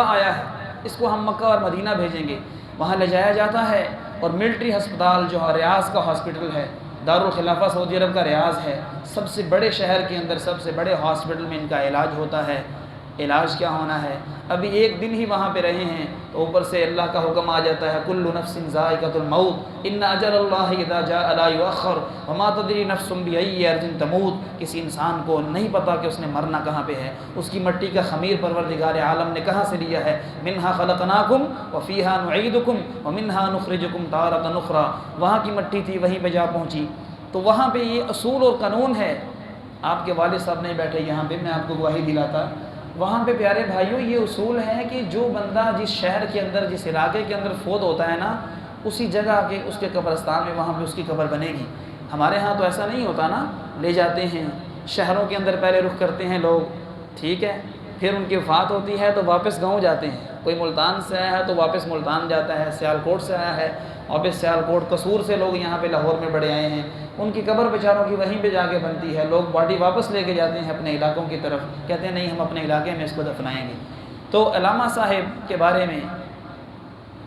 آیا ہے، اس کو ہم مکہ اور مدینہ بھیجیں گے، وہاں لے جایا جاتا ہے، اور ملٹری ہسپتال جو ریاض کا ہاسپٹل ہے، دارالخلافہ سعودی عرب کا ریاض ہے، سب سے بڑے شہر کے اندر سب سے بڑے ہاسپٹل میں ان کا علاج ہوتا ہے۔ علاج کیا ہونا ہے، ابھی 1 دن ہی وہاں پہ رہے ہیں تو اوپر سے اللہ کا حکم آ جاتا ہے کل نفس ذائقۃ الموت ان اجل اللہ اذا جاء لا یؤخر وما تدری نفس بأی ارض تموت۔ کسی انسان کو نہیں پتا کہ اس نے مرنا کہاں پہ ہے، اس کی مٹی کا خمیر پروردگار عالم نے کہاں سے لیا ہے، منہا خلقناکم وفیہا نعیدکم ومنہا نخرجکم تارۃ اخری، وہاں کی مٹی تھی وہیں پہ جا پہنچی۔ تو وہاں پہ یہ اصول اور قانون ہے، آپ کے والد صاحب نہیں بیٹھے یہاں پہ، میں آپ کو گواہی دلاتا، وہاں پہ پیارے بھائیوں یہ اصول ہے کہ جو بندہ جس شہر کے اندر جس علاقے کے اندر فوت ہوتا ہے نا، اسی جگہ کے اس کے قبرستان میں وہاں پہ اس کی قبر بنے گی۔ ہمارے ہاں تو ایسا نہیں ہوتا نا، لے جاتے ہیں شہروں کے اندر پہلے رخ کرتے ہیں لوگ، ٹھیک ہے، پھر ان کی وفات ہوتی ہے تو واپس گاؤں جاتے ہیں، کوئی ملتان سے آیا ہے تو واپس ملتان جاتا ہے، سیالکوٹ سے آیا ہے واپس سیالکوٹ، قصور سے لوگ یہاں پہ لاہور میں بڑے آئے ہیں، ان کی قبر بیچاروں کی وہیں پہ جا کے بنتی ہے، لوگ باڈی واپس لے کے جاتے ہیں اپنے علاقوں کی طرف، کہتے ہیں نہیں ہم اپنے علاقے میں اس کو دفنائیں گے۔ تو علامہ صاحب کے بارے میں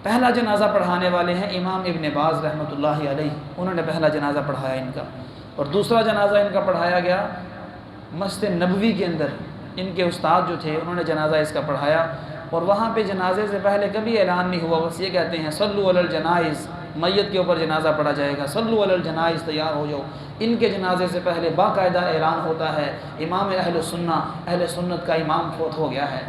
پہلا جنازہ پڑھانے والے ہیں امام ابن باز رحمۃ اللہ علیہ، انہوں نے پہلا جنازہ پڑھایا ان کا، اور دوسرا جنازہ ان کا پڑھایا گیا مسجد نبوی کے اندر، ان کے استاد جو تھے انہوں نے جنازہ اس کا پڑھایا، اور وہاں پہ جنازے سے پہلے کبھی اعلان نہیں ہوا، بس یہ کہتے ہیں صلو علی الجنائز، میت کے اوپر جنازہ پڑھا جائے گا، صلو علی الجنائز، تیار ہو جاؤ۔ ان کے جنازے سے پہلے باقاعدہ اعلان ہوتا ہے امام اہل سنت کا امام فوت ہو گیا ہے،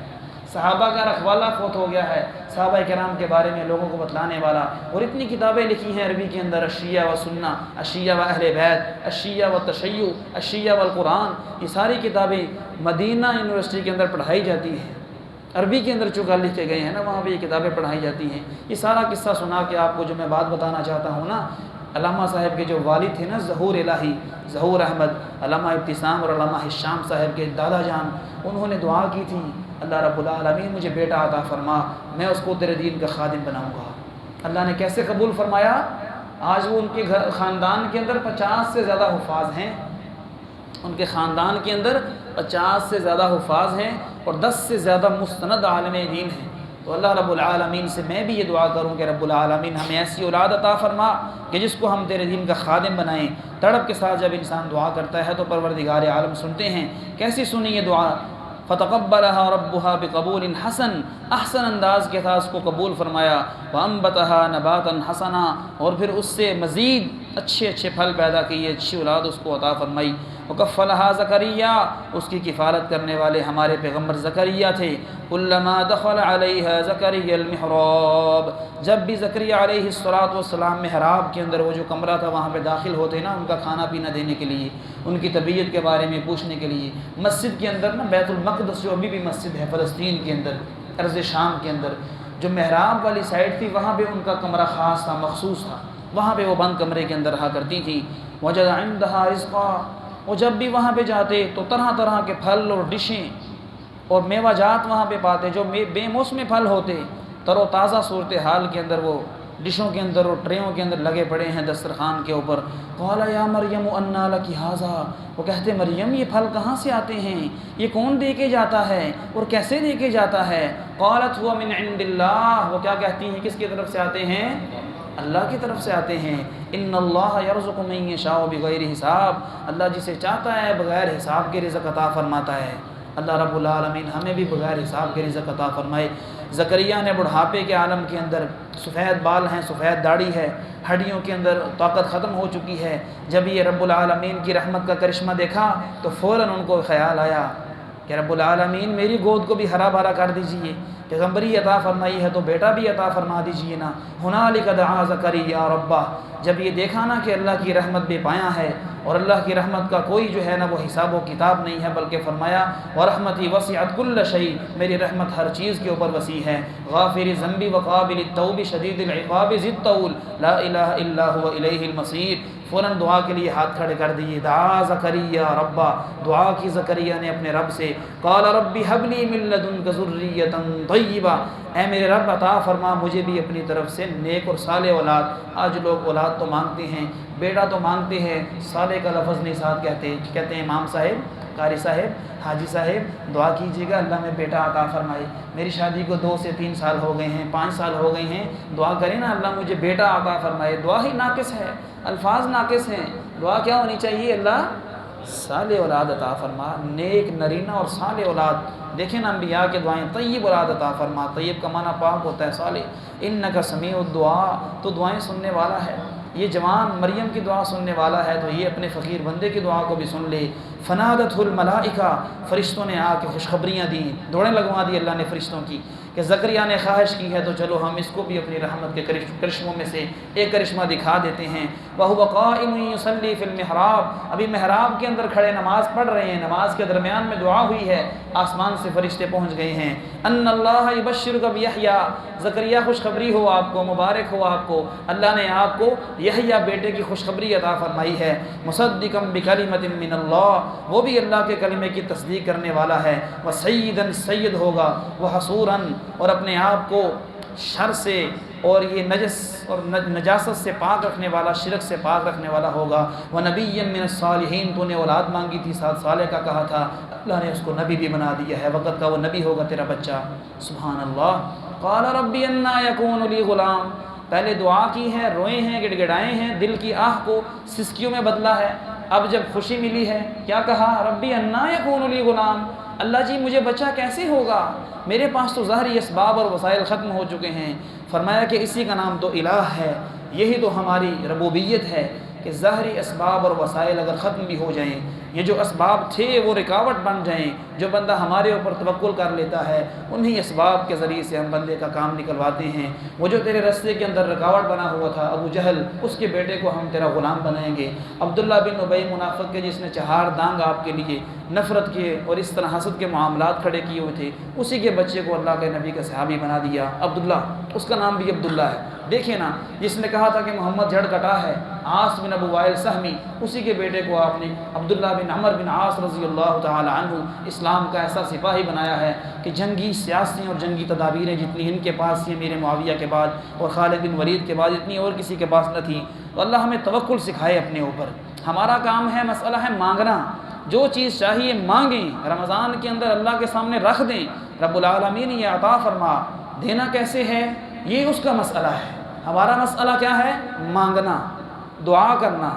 صحابہ کا رکھوالا فوت ہو گیا ہے، صحابہ کرام کے بارے میں لوگوں کو بتلانے والا، اور اتنی کتابیں لکھی ہیں عربی کے اندر، الشیعہ و سنہ، الشیعہ و اہل بیت، الشیعہ و تشیع، الشیعہ و القرآن، یہ ساری کتابیں مدینہ یونیورسٹی کے اندر پڑھائی جاتی ہیں، عربی کے اندر چونکہ لکھ کے گئے ہیں نا، وہاں پہ یہ کتابیں پڑھائی جاتی ہیں۔ یہ سارا قصہ سنا کے آپ کو جو میں بات بتانا چاہتا ہوں نا، علامہ صاحب کے جو والد تھے نا ظہور الہی، ظہور احمد، علامہ ابتسام اور علامہ ہشام صاحب کے دادا جان، انہوں نے دعا کی تھی اللہ رب العالمین مجھے بیٹا عطا فرما، میں اس کو تیرے دین کا خادم بناؤں گا۔ اللہ نے کیسے قبول فرمایا، آج وہ ان کے خاندان کے اندر 50 سے زیادہ حفاظ ہیں، ان کے خاندان کے اندر 50 سے زیادہ حفاظ ہیں اور 10 سے زیادہ مستند عالم دین ہیں۔ تو اللہ رب العالمین سے میں بھی یہ دعا کروں کہ رب العالمین ہمیں ایسی اولاد عطا فرما کہ جس کو ہم تیرے دین کا خادم بنائیں۔ تڑپ کے ساتھ جب انسان دعا کرتا ہے تو پروردگار عالم سنتے ہیں، کیسی سنی یہ دعا، فتقبلها ربها بقبول حسن، احسن انداز کے ساتھ اس کو قبول فرمایا، وانبتها نباتا حسنا، اور پھر اس سے مزید اچھے اچھے پھل پیدا کیے، اچھی اولاد اس کو عطا فرمائی۔ وکفلھا زکریا، اس کی کفالت کرنے والے ہمارے پیغمبر زکریا تھے۔ کلما دخل علیہا زکریا المحراب، جب بھی زکریا علیہ السلام محراب کے اندر وہ جو کمرہ تھا وہاں پہ داخل ہوتے نا ان کا کھانا پینا دینے کے لیے، ان کی طبیعت کے بارے میں پوچھنے کے لیے، مسجد کے اندر نا بیت المقدس جو ابھی بھی مسجد ہے فلسطین کے اندر، ارض شام کے اندر، جو محراب والی سائڈ تھی وہاں پہ ان کا کمرہ خاص تھا، مخصوص تھا، وہاں پہ وہ بند کمرے کے اندر رہا کرتی تھی۔ وجد عندہا رزقا، وہ جب بھی وہاں پہ جاتے تو طرح طرح کے پھل اور ڈشیں اور میوہ جات وہاں پہ پاتے جو بے موسم پھل ہوتے، تر و تازہ صورتحال کے اندر وہ ڈشوں کے اندر اور ٹریوں کے اندر لگے پڑے ہیں دسترخوان کے اوپر۔ قال یا مریم انا لکی ھذا، وہ کہتے مریم یہ پھل کہاں سے آتے ہیں، یہ کون دے کے جاتا ہے اور کیسے دے کے جاتا ہے؟ قالت هو من عند اللہ، وہ کیا کہتی ہیں کس کی طرف سے آتے ہیں؟ اللہ کی طرف سے آتے ہیں۔ ان اللہ یرزق من یشاء بغیر حساب، اللہ جسے چاہتا ہے بغیر حساب کے رزق عطا فرماتا ہے۔ اللہ رب العالمین ہمیں بھی بغیر حساب کے رزق عطا فرمائے۔ زکریا نے بڑھاپے کے عالم کے اندر، سفید بال ہیں، سفید داڑھی ہے، ہڈیوں کے اندر طاقت ختم ہو چکی ہے، جب یہ رب العالمین کی رحمت کا کرشمہ دیکھا تو فوراً ان کو خیال آیا کہ رب العالمین میری گود کو بھی ہرا بھرا کر دیجئے، پیغمبری عطا فرمائی ہے تو بیٹا بھی عطا فرما دیجئے نا۔ ہنالک دعا زکریا ربہ، جب یہ دیکھا نا کہ اللہ کی رحمت بے پایاں ہے اور اللہ کی رحمت کا کوئی جو ہے نا وہ حساب و کتاب نہیں ہے، بلکہ فرمایا ورحمتی وسعت کل شیء، میری رحمت ہر چیز کے اوپر وسیع ہے۔ غافر الذنب وقابل التوب شدید العقاب ذی الطول لا الہ الا هو الیہ المصیر، فوراً دعا کے لیے ہاتھ کھڑے کر دیے۔ دعا زکریا ربا، دعا کی زکریا نے اپنے رب سے، قال رب هب لی من لدنک ذریۃ طیبہ، اے میرے رب عطا فرما مجھے بھی اپنی طرف سے نیک اور صالح اولاد۔ آج لوگ اولاد تو مانگتے ہیں، بیٹا تو مانگتے ہیں، صالح کا لفظ نہیں ساتھ کہتے ہیں امام صاحب، قاری صاحب، حاجی صاحب دعا کیجیے گا اللہ میں بیٹا عطا فرمائے، میری شادی کو 2 سے 3 سال ہو گئے ہیں، 5 سال ہو گئے ہیں، دعا کریں نا اللہ مجھے بیٹا عطا فرمائے۔ دعا ہی ناقص ہے، الفاظ ناقص ہیں، دعا کیا ہونی چاہیے؟ اللہ صالح اولاد عطا فرما، نیک نرینہ اور صالح اولاد۔ دیکھیں نا انبیاء کے دعائیں، طیب اولاد عطا فرما، طیب کا معنی پاک ہوتا ہے، صالح، انک سمیع الدعاء، تو دعائیں سننے والا ہے۔ یہ جوان مریم کی دعا سننے والا ہے تو یہ اپنے فقیر بندے کی دعا کو بھی سن لے۔ فنادتہ الملائکہ، فرشتوں نے آ کے خوشخبریاں دیں، دوڑیں لگوا دی اللہ نے فرشتوں کی کہ زکریا نے خواہش کی ہے تو چلو ہم اس کو بھی اپنی رحمت کے کرشموں میں سے ایک کرشمہ دکھا دیتے ہیں۔ وَهُوَ قَائِمٌ يُصَلِّي فِي الْمِحْرَابِ، ابھی محراب کے اندر کھڑے نماز پڑھ رہے ہیں، نماز کے درمیان میں دعا ہوئی ہے، آسمان سے فرشتے پہنچ گئے ہیں۔ ان اللہ یبشرک بیحییٰ، زکریا خوشخبری ہو آپ کو، مبارک ہو آپ کو، اللہ نے آپ کو یحییٰ بیٹے کی خوشخبری عطا فرمائی ہے۔ مصدقا بکلمۃ من اللہ، وہ بھی اللہ کے کلمے کی تصدیق کرنے والا ہے۔ وسیداً، سید ہوگا، وحصوراً، اور اپنے آپ کو شر سے اور یہ نجس اور نجاست سے پاک رکھنے والا، شرک سے پاک رکھنے والا ہوگا۔ وَنَبِيًّا مِّنَ الصَّالِحِينَ، تو نے اولاد مانگی تھی، ساتھ صالح کا کہا تھا، اللہ نے اس کو نبی بھی بنا دیا ہے، وقت کا وہ نبی ہوگا تیرا بچہ۔ سبحان اللہ۔ قال رب انا یکون لی غلام، پہلے دعا کی ہے، روئے ہیں، گڑ گڑائے ہیں، دل کی آہ کو سسکیوں میں بدلا ہے، اب جب خوشی ملی ہے کیا کہا؟ ربی انا یکون لی غلام، اللہ جی مجھے بچہ کیسے ہوگا، میرے پاس تو ظاہری اسباب اور وسائل ختم ہو چکے ہیں۔ فرمایا کہ اسی کا نام تو الہ ہے، یہی تو ہماری ربوبیت ہے کہ ظاہری اسباب اور وسائل اگر ختم بھی ہو جائیں، یہ جو اسباب تھے وہ رکاوٹ بن جائیں، جو بندہ ہمارے اوپر توکل کر لیتا ہے انہی اسباب کے ذریعے سے ہم بندے کا کام نکلواتے ہیں۔ وہ جو تیرے رستے کے اندر رکاوٹ بنا ہوا تھا ابو جہل، اس کے بیٹے کو ہم تیرا غلام بنائیں گے۔ عبداللہ بن ابی منافق کے جس نے 4 دانگ آپ کے لیے نفرت کے اور اس طرح حسد کے معاملات کھڑے کیے ہوئے تھے، اسی کے بچے کو اللہ کے نبی کا صحابی بنا دیا عبداللہ، اس کا نام بھی عبداللہ ہے۔ دیکھیں نا، جس نے کہا تھا کہ محمد جھڑ کٹا ہے، عاص بن ابو وائل سہمی، اسی کے بیٹے کو آپ نے عبداللہ بن عمر بن عاص رضی اللہ تعالی عنہ اسلام کا ایسا سپاہی بنایا ہے کہ جنگی سیاسی اور جنگی تدابیریں جتنی ان کے پاس تھیں میرے معاویہ کے بعد اور خالد بن ولید کے بعد اتنی اور کسی کے پاس نہ تھی۔ تو اللہ ہمیں توکل سکھائے اپنے اوپر، ہمارا کام ہے، مسئلہ ہے مانگنا، جو چیز چاہیے مانگیں، رمضان کے اندر اللہ کے سامنے رکھ دیں، رب العالمین یہ عطا فرما۔ دینا کیسے ہے یہ اس کا مسئلہ ہے، ہمارا مسئلہ کیا ہے؟ مانگنا، دعا کرنا،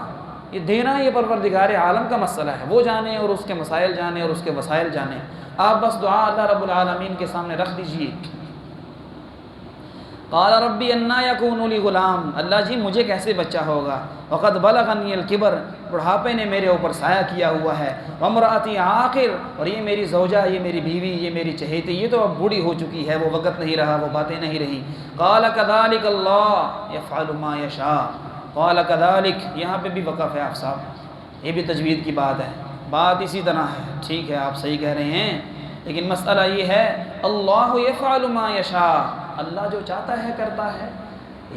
یہ دینا یہ پروردگار عالم کا مسئلہ ہے، وہ جانے اور اس کے مسائل جانے اور اس کے وسائل جانے، آپ بس دعا اللہ رب العالمین کے سامنے رکھ دیجئے۔ قال ربی انا یکون لی غلام، اللہ جی مجھے کیسے بچہ ہوگا، وقد بلغنی الکبر، بڑھاپے نے میرے اوپر سایہ کیا ہوا ہے، وامرأتی عاقر، اور یہ میری زوجہ، یہ میری بیوی، یہ میری چہیتی، یہ تو اب بوڑھی ہو چکی ہے، وہ وقت نہیں رہا، وہ باتیں نہیں رہی۔ قال کذالک اللہ یفعل ما یشاء، قال کذالک، یہاں پہ بھی وقف ہے آپ صاحب، یہ بھی تجوید کی بات ہے، بات اسی طرح ہے، ٹھیک ہے آپ صحیح کہہ رہے ہیں، لیکن مسئلہ یہ ہے اللہ یفعل ما یشاء، اللہ جو چاہتا ہے کرتا ہے۔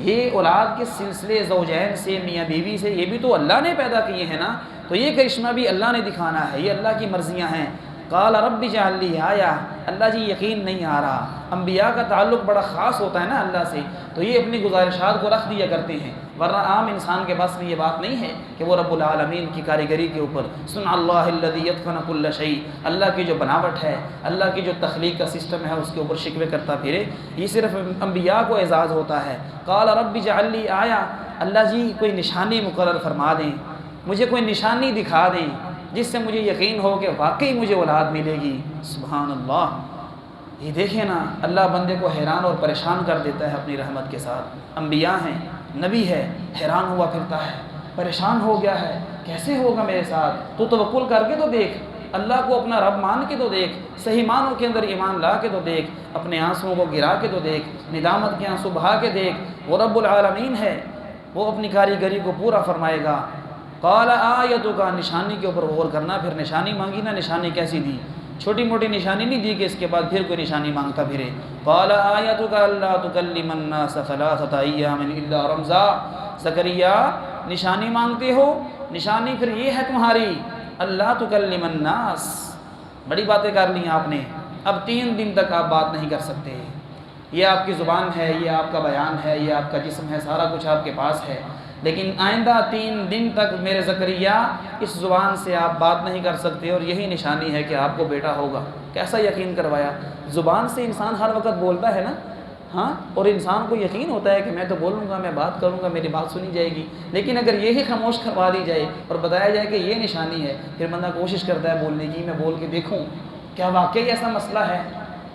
یہ اولاد کے سلسلے زوجین سے، میاں بیوی سے، یہ بھی تو اللہ نے پیدا کیے ہیں نا، تو یہ کرشمہ بھی اللہ نے دکھانا ہے، یہ اللہ کی مرضیاں ہیں۔ قال رب اجعل لی آیہ، اللہ جی یقین نہیں آ رہا، انبیاء کا تعلق بڑا خاص ہوتا ہے نا اللہ سے، تو یہ اپنی گزارشات کو رکھ دیا کرتے ہیں، ورنہ عام انسان کے پاس میں یہ بات نہیں ہے کہ وہ رب العالمین کی کاریگری کے اوپر صنع اللہ الذی یتقن کل شیء، اللہ کی جو بناوٹ ہے، اللہ کی جو تخلیق کا سسٹم ہے، اس کے اوپر شکوے کرتا پھرے، یہ صرف انبیاء کو اعزاز ہوتا ہے۔ قال رب اجعل لی آیہ، اللہ جی کوئی نشانی مقرر فرما دیں، مجھے کوئی نشانی دکھا دیں جس سے مجھے یقین ہو کہ واقعی مجھے اولاد ملے گی۔ سبحان اللہ، یہ دیکھیں نا، اللہ بندے کو حیران اور پریشان کر دیتا ہے اپنی رحمت کے ساتھ۔ انبیاء ہیں، نبی ہے، حیران ہوا پھرتا ہے، پریشان ہو گیا ہے، کیسے ہوگا میرے ساتھ؟ تو توکل کر کے تو دیکھ، اللہ کو اپنا رب مان کے تو دیکھ، صحیح معنوں کے اندر ایمان لا کے تو دیکھ، اپنے آنسوؤں کو گرا کے تو دیکھ، ندامت کے آنسو بہا کے دیکھ، وہ رب العالمین ہے، وہ اپنی کاریگری کو پورا فرمائے گا۔ قال آیتک، نشانی کے اوپر غور کرنا، پھر نشانی مانگی نا، نشانی کیسی دی؟ چھوٹی موٹی نشانی نہیں دی کہ اس کے بعد پھر کوئی نشانی مانگتا پھرے۔ قال آیتک الا تکلم الناس ثلاثة ایام الا رمزا، زکریا نشانی مانگتے ہو، نشانی پھر یہ ہے تمہاری، اللہ تکلم الناس، بڑی باتیں کر لی آپ نے، اب 3 دن تک آپ بات نہیں کر سکتے، یہ آپ کی زبان ہے، یہ آپ کا بیان ہے، یہ آپ کا جسم ہے، سارا کچھ آپ کے پاس ہے، لیکن آئندہ 3 دن تک میرے زکریا اس زبان سے آپ بات نہیں کر سکتے، اور یہی نشانی ہے کہ آپ کو بیٹا ہوگا۔ کیسا یقین کروایا؟ زبان سے انسان ہر وقت بولتا ہے نا، ہاں، اور انسان کو یقین ہوتا ہے کہ میں تو بولوں گا، میں بات کروں گا، میری بات سنی جائے گی، لیکن اگر یہی خاموش کروا دی جائے اور بتایا جائے کہ یہ نشانی ہے، پھر بندہ کوشش کرتا ہے بولنے کی، میں بول کے دیکھوں کیا واقعی ایسا مسئلہ ہے؟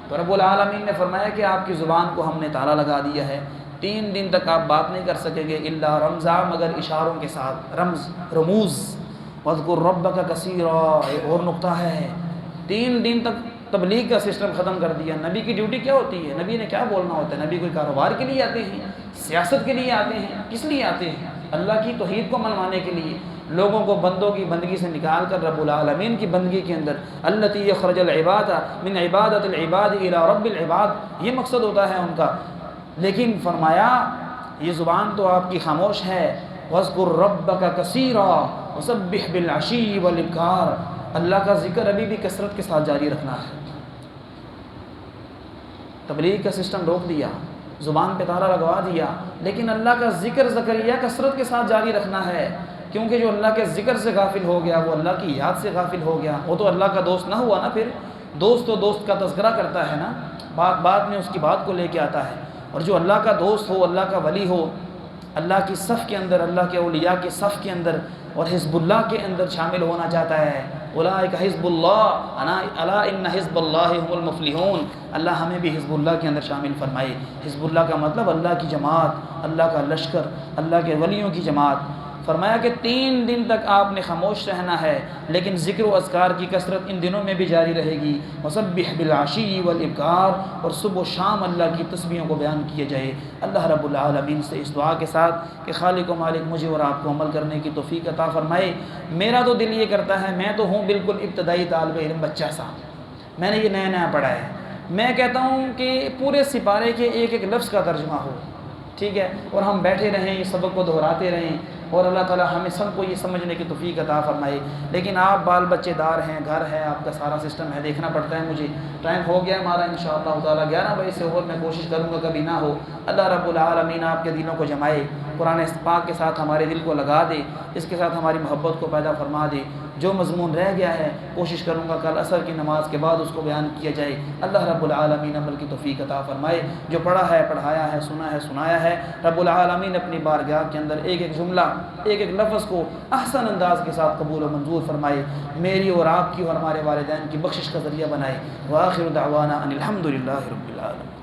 تو رب العالمین نے فرمایا کہ آپ کی زبان کو ہم نے تالا لگا دیا ہے، 3 دن تک آپ بات نہیں کر سکیں گے، الا رمزا، مگر اشاروں کے ساتھ، رمز، رموز، واذکر ربک کثیرا، ایک اور نقطہ ہے، 3 دن تک تبلیغ کا سسٹم ختم کر دیا۔ نبی کی ڈیوٹی کیا ہوتی ہے؟ نبی نے کیا بولنا ہوتا ہے؟ نبی کوئی کاروبار کے لیے آتے ہیں، سیاست کے لیے آتے ہیں، کس لیے آتے ہیں؟ اللہ کی توحید کو منوانے کے لیے، لوگوں کو بندوں کی بندگی سے نکال کر رب العالمین کی بندگی کے اندر، التی یخرج العباد من عبادت العباد الی رب العباد، یہ مقصد ہوتا ہے ان کا۔ لیکن فرمایا یہ زبان تو آپ کی خاموش ہے، وَاذْكُرْ رَبَّكَ كَثِيرًا وَسَبِّحْ بِالْعَشِيِّ وَالْإِبْكَارِ، اللہ کا ذکر ابھی بھی کثرت کے ساتھ جاری رکھنا ہے۔ تبلیغ کا سسٹم روک دیا، زبان پہ تالا لگوا دیا، لیکن اللہ کا ذکر زکریا کثرت کے ساتھ جاری رکھنا ہے، کیونکہ جو اللہ کے ذکر سے غافل ہو گیا وہ اللہ کی یاد سے غافل ہو گیا، وہ تو اللہ کا دوست نہ ہوا نا۔ پھر دوست تو دوست کا تذکرہ کرتا ہے نا، بعد میں اس کی بات کو لے کے آتا ہے، اور جو اللہ کا دوست ہو، اللہ کا ولی ہو، اللہ کی صف کے اندر، اللہ کے اولیاء کی صف کے اندر اور حزب اللہ کے اندر شامل ہونا چاہتا ہے، اولئک حزب اللہ، الا ان حزب اللہ هم المفلحون، اللہ ہمیں بھی حزب اللہ کے اندر شامل فرمائے۔ حزب اللہ کا مطلب اللہ کی جماعت، اللہ کا لشکر، اللہ کے ولیوں کی جماعت۔ فرمایا کہ 3 دن تک آپ نے خاموش رہنا ہے، لیکن ذکر و اذکار کی کثرت ان دنوں میں بھی جاری رہے گی، وسبح بالعشی والابکار، اور صبح و شام اللہ کی تسبیحوں کو بیان کیا جائے۔ اللہ رب العالمین سے اس دعا کے ساتھ کہ خالق و مالک مجھے اور آپ کو عمل کرنے کی توفیق عطا فرمائے۔ میرا تو دل یہ کرتا ہے، میں تو ہوں بالکل ابتدائی طالب علم بچہ سا، میں نے یہ نیا نیا پڑھا ہے، میں کہتا ہوں کہ پورے سپارے کے ایک ایک لفظ کا ترجمہ ہو، ٹھیک ہے، اور ہم بیٹھے رہیں، یہ سبق کو دہراتے رہیں، اور اللہ تعالی ہمیں سب کو یہ سمجھنے کی توفیق عطا فرمائے۔ لیکن آپ بال بچے دار ہیں، گھر ہے، آپ کا سارا سسٹم ہے، دیکھنا پڑتا ہے مجھے۔ ٹائم ہو گیا ہمارا انشاءاللہ تعالی 11 بجے سے، اور میں کوشش کروں گا کبھی نہ ہو۔ اللہ رب العالمین آپ کے دلوں کو جمائے، قرآن پاک کے ساتھ ہمارے دل کو لگا دے، اس کے ساتھ ہماری محبت کو پیدا فرما دے۔ جو مضمون رہ گیا ہے کوشش کروں گا کل عصر کی نماز کے بعد اس کو بیان کیا جائے۔ اللہ رب العالمین عمل کی توفیق عطا فرمائے۔ جو پڑھا ہے، پڑھایا ہے، سنا ہے، سنایا ہے، رب العالمین اپنی بارگاہ کے اندر ایک ایک جملہ، ایک ایک لفظ کو احسن انداز کے ساتھ قبول و منظور فرمائے، میری اور آپ کی اور ہمارے والدین کی بخشش کا ذریعہ بنائے۔ وآخر دعوانا ان الحمد للہ رب العالمین۔